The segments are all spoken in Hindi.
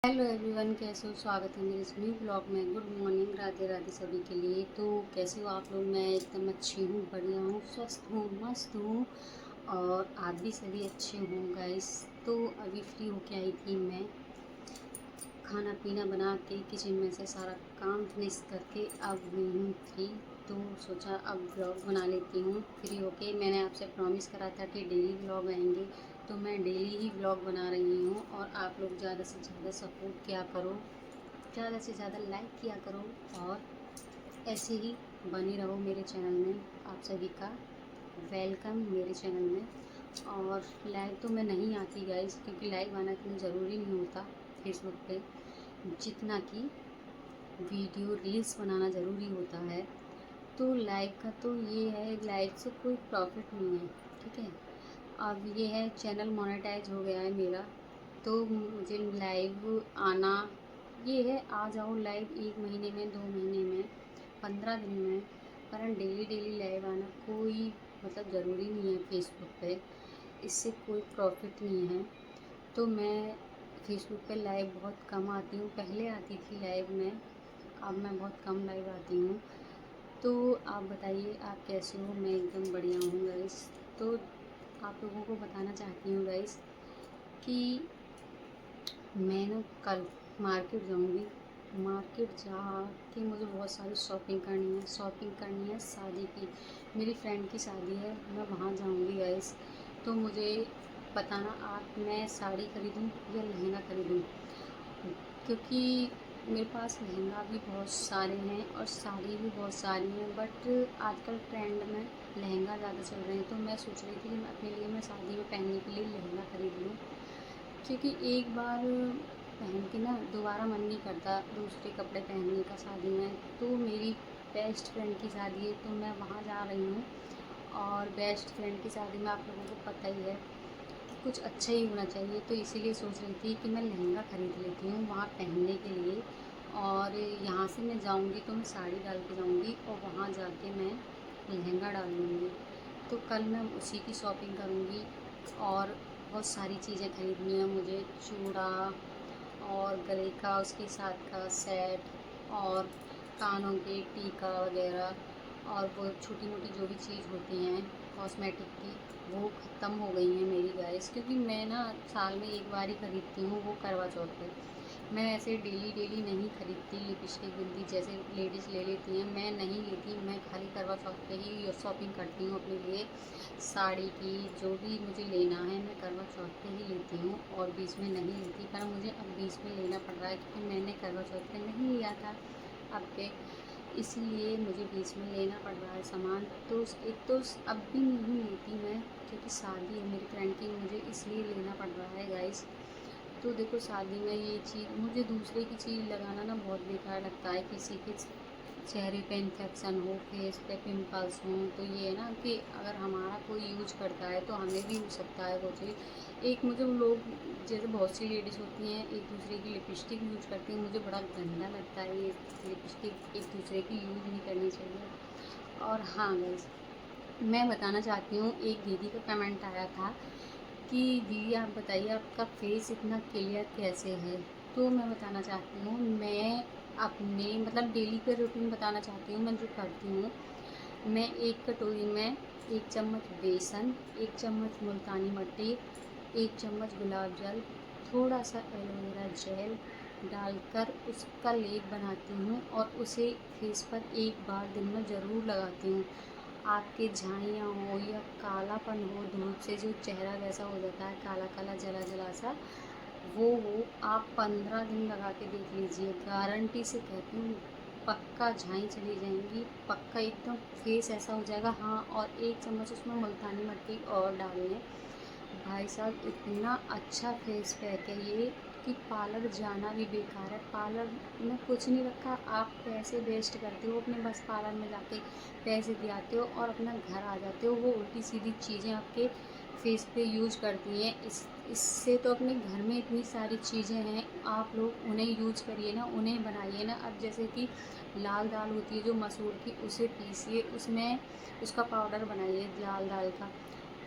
हेलो एवरीवन, कैसे हो? स्वागत है मेरे इस न्यू ब्लॉग में। गुड मॉर्निंग, राधे राधे सभी के लिए। तो कैसे हो आप लोग? मैं एकदम अच्छी हूँ, बढ़िया हूँ, स्वस्थ हूँ, मस्त हूँ और आप भी सभी अच्छे हों गाइस। तो अभी फ्री होके आई थी मैं, खाना पीना बना के किचन में से सारा काम फिनिश करके अब हुई हूँ फ्री। तो सोचा अब ब्लॉग बना लेती हूँ फ्री होके। मैंने आपसे प्रॉमिस करा था कि डेली ब्लॉग आएंगे, तो मैं डेली ही ब्लॉग बना रही हूँ। और आप लोग ज़्यादा से ज़्यादा सपोर्ट किया करो, ज़्यादा से ज़्यादा लाइक किया करो और ऐसे ही बने रहो मेरे चैनल में। आप सभी का वेलकम मेरे चैनल में। और लाइव तो मैं नहीं आती गाइस, क्योंकि लाइव आना इतना ज़रूरी नहीं होता फेसबुक पे, जितना कि वीडियो रील्स बनाना ज़रूरी होता है। तो लाइव का तो ये है, लाइव से कोई प्रॉफिट नहीं है, ठीक है। अब ये है चैनल मोनेटाइज हो गया है मेरा, तो मुझे लाइव आना ये है, आ जाओ लाइव 1 महीने में, 2 महीने में, 15 दिन में, पर डेली डेली लाइव आना कोई मतलब ज़रूरी नहीं है फेसबुक पे। इससे कोई प्रॉफिट नहीं है। तो मैं फेसबुक पे लाइव बहुत कम आती हूँ, पहले आती थी लाइव में, अब मैं बहुत कम लाइव आती हूँ। तो आप बताइए आप कैसे हो? मैं एकदम बढ़िया हूँ गाइस। तो आप लोगों को बताना चाहती हूँ गाइस कि मैं ना कल मार्केट जाऊँगी। मार्केट जा के मुझे बहुत सारी शॉपिंग करनी है शादी की। मेरी फ्रेंड की शादी है, मैं वहाँ जाऊँगी गाइस। तो मुझे बताना आप, मैं साड़ी खरीदूँ या लहंगा खरीदूँ? क्योंकि मेरे पास लहंगा भी बहुत सारे हैं और साड़ी भी बहुत सारी हैं, बट आजकल ट्रेंड में लहंगा ज़्यादा चल रहे हैं। तो मैं सोच रही थी कि मैं अपने लिए, मैं शादी में पहनने के लिए लहंगा खरीद लूँ, क्योंकि एक बार पहन के ना दोबारा मन नहीं करता दूसरे कपड़े पहनने का शादी में। तो मेरी बेस्ट फ्रेंड की शादी है, तो मैं वहाँ जा रही हूँ। और बेस्ट फ्रेंड की शादी में आप लोगों को पता ही है कि कुछ अच्छा ही होना चाहिए। तो इसीलिए सोच रही थी कि मैं लहंगा ख़रीद लेती हूँ वहाँ पहनने के लिए। और यहाँ से मैं जाऊँगी तो मैं साड़ी डाल के जाऊँगी और वहाँ जाके मैं लहंगा डाल लूँगी। तो कल मैं उसी की शॉपिंग करूँगी और बहुत सारी चीज़ें खरीदनी है मुझे, चूड़ा और गले का उसके साथ का सेट और कानों के टीका वगैरह, और वो छोटी मोटी जो भी चीज़ होती हैं कॉस्मेटिक की, वो ख़त्म हो गई हैं मेरी गाइस। क्योंकि मैं ना साल में एक बार ही खरीदती हूँ, वो करवा चौथ पे। मैं ऐसे डेली डेली नहीं खरीदती लिपस्टिक बिंदी, जैसे लेडीज़ ले लेती हैं, मैं नहीं लेती। मैं खाली करवा चौथ पे ही शॉपिंग करती हूँ अपने लिए साड़ी की। जो भी मुझे लेना है मैं करवा चौथ पे ही लेती हूँ और बीच में नहीं लेती। पर मुझे अब बीच में लेना पड़ रहा है, क्योंकि मैंने करवा चौथ पे नहीं लिया था अब पे, इसलिए मुझे बीच में लेना पड़ रहा है सामान। तो एक तो अब भी नहीं लेती मैं, क्योंकि शादी है मेरी फ्रेंड की, मुझे इसलिए लेना पड़ रहा है गाइस। तो देखो शादी में ये चीज़, मुझे दूसरे की चीज़ लगाना ना बहुत बेकार लगता है। किसी के चेहरे पे इन्फेक्शन हो, फेस पे पिंपल्स हों, तो ये है ना कि अगर हमारा कोई यूज करता है तो हमें भी हो सकता है वो चीज़। एक मुझे लोग, जैसे बहुत सी लेडीज़ होती हैं एक दूसरे की लिपस्टिक यूज करती हैं, मुझे बड़ा गंदा लगता है ये लिपस्टिक एक दूसरे की यूज़ नहीं करनी चाहिए। और हाँ गाइस, मैं बताना चाहती हूँ, एक दीदी का कमेंट आया था कि दीदी आप बताइए आपका फेस इतना क्लियर कैसे है। तो मैं बताना चाहती हूँ, मैं अपने मतलब डेली का रूटीन बताना चाहती हूँ, मैं जो करती हूँ। मैं एक कटोरी में 1 चम्मच बेसन, 1 चम्मच मुल्तानी मिट्टी, 1 चम्मच गुलाब जल, थोड़ा सा एलोवेरा जेल डालकर उसका लेप बनाती हूँ और उसे फेस पर एक बार दिन में ज़रूर लगाती हूँ। आपके झाइयाँ हो या कालापन हो धूप से, जो चेहरा वैसा हो जाता है काला काला जला जला सा, वो आप 15 दिन लगा के देख लीजिए, गारंटी से कहती हूँ, पक्का झाई चली जाएंगी, पक्का एकदम फेस ऐसा हो जाएगा। हाँ, और 1 चम्मच उसमें मुल्तानी मिट्टी और डाल लें। भाई साहब इतना अच्छा फेस पैक है ये कि पार्लर जाना भी बेकार है। पार्लर में कुछ नहीं रखा, आप पैसे वेस्ट करते हो अपने, बस पार्लर में जाके पैसे दिलाते हो और अपना घर आ जाते हो। वो उल्टी सीधी चीज़ें आपके फेस पे यूज़ करती हैं। इससे तो अपने घर में इतनी सारी चीज़ें हैं, आप लोग उन्हें यूज़ करिए ना, उन्हें बनाइए ना। अब जैसे कि लाल दाल होती है जो मसूर की, उसे पीसिए, उसमें उसका पाउडर बनाइए लाल दाल का।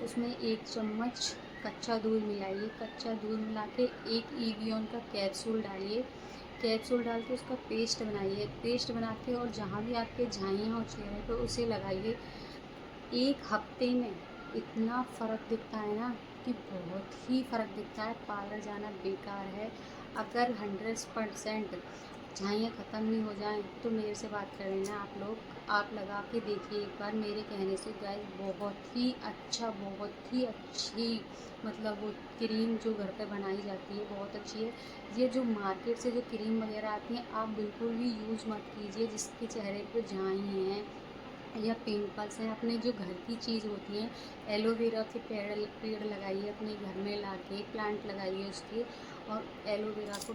उसमें 1 चम्मच कच्चा दूध मिलाइए, कच्चा दूध मिला के एक एवियन का कैप्सूल डालिए, कैप्सूल डाल के उसका पेस्ट बनाइए, पेस्ट बना के और जहाँ भी आपके झाइयाँ हो चेहरे पे उसे लगाइए। 1 हफ्ते में इतना फ़र्क दिखता है ना कि बहुत ही फ़र्क दिखता है, पार्लर जाना बेकार है। अगर 100% झाइयाँ ख़त्म नहीं हो जाएँ तो मेरे से बात कर लेना आप लोग, आप लगा के देखिए एक बार मेरे कहने से गाइस, बहुत ही अच्छा, बहुत ही अच्छी मतलब वो क्रीम जो घर पे बनाई जाती है बहुत अच्छी है। ये जो मार्केट से जो क्रीम वगैरह आती हैं आप बिल्कुल भी यूज़ मत कीजिए, जिसके चेहरे पे झाई हैं या पिंपल्स हैं। अपने जो घर की चीज़ होती हैं, एलोवेरा के पेड़ लगाइए अपने घर में, लाके प्लांट लगाइए उसके, और एलोवेरा को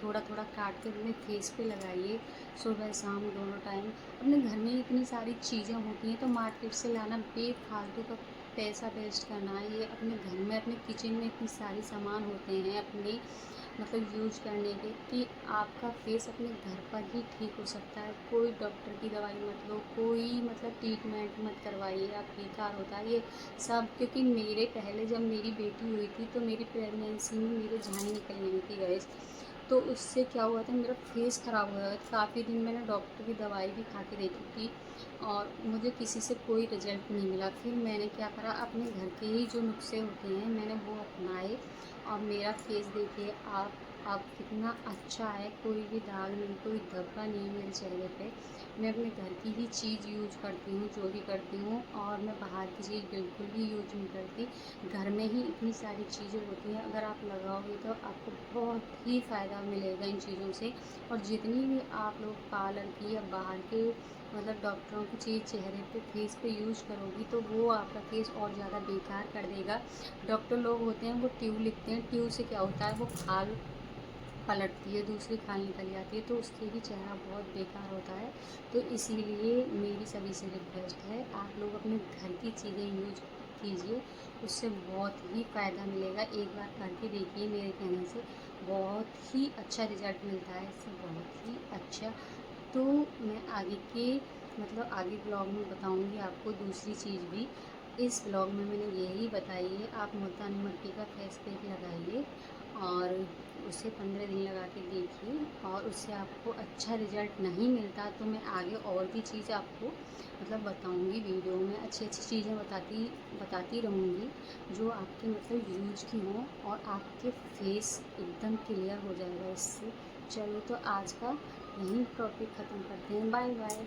थोड़ा थोड़ा काट के अपने फेस पे लगाइए, सुबह शाम दोनों टाइम। अपने घर में इतनी सारी चीज़ें होती हैं तो मार्केट से लाना बेफालतू का पैसा वेस्ट करना है। ये अपने घर में, अपने किचन में इतनी सारी सामान होते हैं अपने मतलब यूज करने के, कि आपका फेस अपने घर पर ही ठीक हो सकता है। कोई डॉक्टर की दवाई मत लो, कोई मतलब ट्रीटमेंट मत करवाइए, आप बेकार होता है ये सब। क्योंकि मेरे पहले जब मेरी बेटी हुई थी तो मेरी प्रेगनेंसी में मेरे झाई निकल गई थी गैस, तो उससे क्या हुआ था, मेरा फेस ख़राब हो गया था। काफ़ी दिन मैंने डॉक्टर की दवाई भी खा के देखी थी और मुझे किसी से कोई रिजल्ट नहीं मिला। फिर मैंने क्या करा, अपने घर के ही जो नुस्खे होते हैं मैंने वो अपनाए, और मेरा फेस देखिए आप कितना अच्छा है, कोई भी दाग नहीं, कोई धब्बा नहीं मेरे चेहरे पे। मैं अपने घर की ही चीज़ यूज करती हूँ, जो भी करती हूँ, और मैं बाहर की चीज़ बिल्कुल भी यूज नहीं करती। घर में ही इतनी सारी चीज़ें होती हैं, अगर आप लगाओगे तो आपको बहुत ही फ़ायदा मिलेगा इन चीज़ों से। और जितनी भी आप लोग पार्लर की या बाहर के मतलब डॉक्टरों की चीज़ चेहरे पे फेस पे यूज करोगी तो वो आपका फेस और ज़्यादा बेकार कर देगा। डॉक्टर लोग होते हैं वो ट्यूब लिखते हैं, ट्यूब से क्या होता है, वो खाल पलटती है, दूसरी खाल निकल जाती है, तो उससे भी चेहरा बहुत बेकार होता है। तो इसीलिए मेरी सभी से रिक्वेस्ट है, आप लोग अपने घर की चीज़ें यूज कीजिए, उससे बहुत ही फ़ायदा मिलेगा। एक बार करके देखिए मेरे कहने से, बहुत ही अच्छा रिज़ल्ट मिलता है इससे, बहुत ही अच्छा। तो मैं आगे के मतलब आगे ब्लॉग में बताऊंगी आपको दूसरी चीज़ भी। इस ब्लॉग में मैंने यही बताई है, आप मुल्तानी मिट्टी का फेस पैक लगाइए और उसे 15 दिन लगा के देखिए, और उससे आपको अच्छा रिज़ल्ट नहीं मिलता तो मैं आगे और भी चीज़ आपको मतलब बताऊंगी वीडियो में, अच्छी अच्छी चीज़ें बताती रहूँगी जो आपके मतलब यूज की हों, और आपके फेस एकदम क्लियर हो जाएगा इससे। चलो तो आज का यहीं टॉपिक ख़त्म करते हैं, बाय बाय।